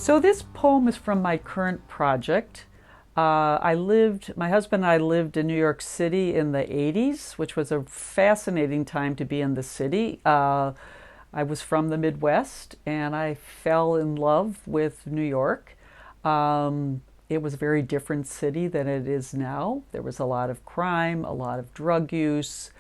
So this poem is from my current project. My husband and I lived in New York City in the 80s, which was a fascinating time to be in the city. I was from the Midwest and I fell in love with New York. It was a very different city than it is now. There was a lot of crime, a lot of drug use.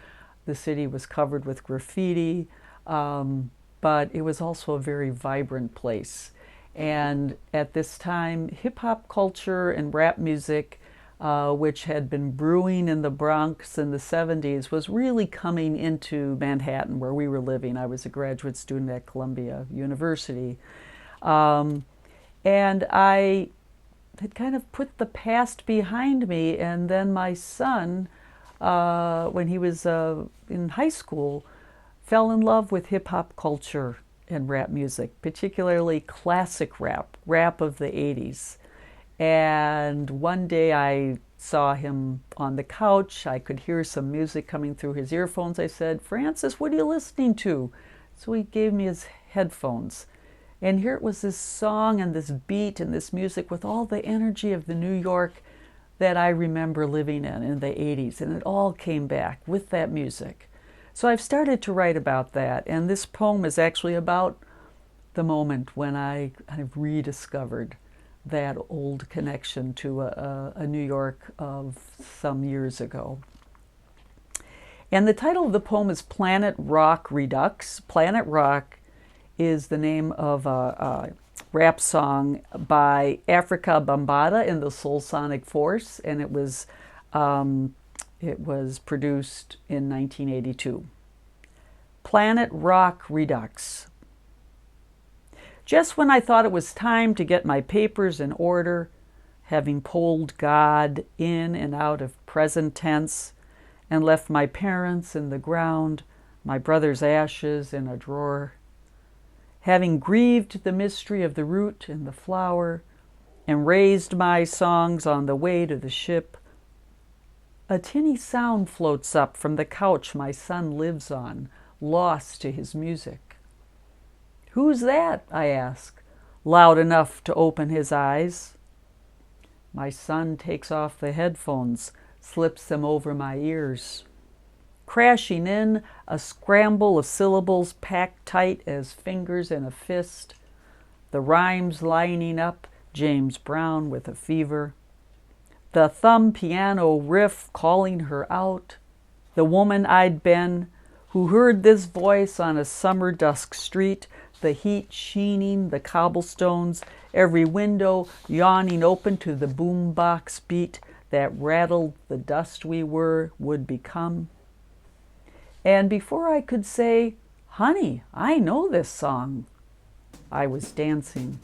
The city was covered with graffiti, but it was also a very vibrant place. And at this time, hip-hop culture and rap music, which had been brewing in the Bronx in the 70s, was really coming into Manhattan, where we were living. I was a graduate student at Columbia University. And I had kind of put the past behind me, and then my son, when he was in high school, fell in love with hip-hop culture and rap music, particularly classic rap of the 80s. And one day I saw him on the couch. I could hear some music coming through his earphones. I said, "Francis, what are you listening to?" So he gave me his headphones. And here it was, this song and this beat and this music with all the energy of the New York that I remember living in the 80s. And it all came back with that music. So I've started to write about that, and this poem is actually about the moment when I kind of rediscovered that old connection to a New York of some years ago. And the title of the poem is Planet Rock Redux. Planet Rock is the name of a rap song by Africa Bambaataa and the Soul Sonic Force, and it was produced in 1982. Planet Rock Redux. Just when I thought it was time to get my papers in order, having pulled God in and out of present tense, and left my parents in the ground, my brother's ashes in a drawer, having grieved the mystery of the root and the flower, and raised my songs on the way to the ship, a tinny sound floats up from the couch my son lives on, lost to his music. "Who's that?" I ask, loud enough to open his eyes. My son takes off the headphones, slips them over my ears. Crashing in, a scramble of syllables packed tight as fingers in a fist, the rhymes lining up, James Brown with a fever, the thumb piano riff calling her out, the woman I'd been, who heard this voice on a summer dusk street, the heat sheening the cobblestones, every window yawning open to the boombox beat that rattled the dust we would become. And before I could say, "Honey, I know this song," I was dancing.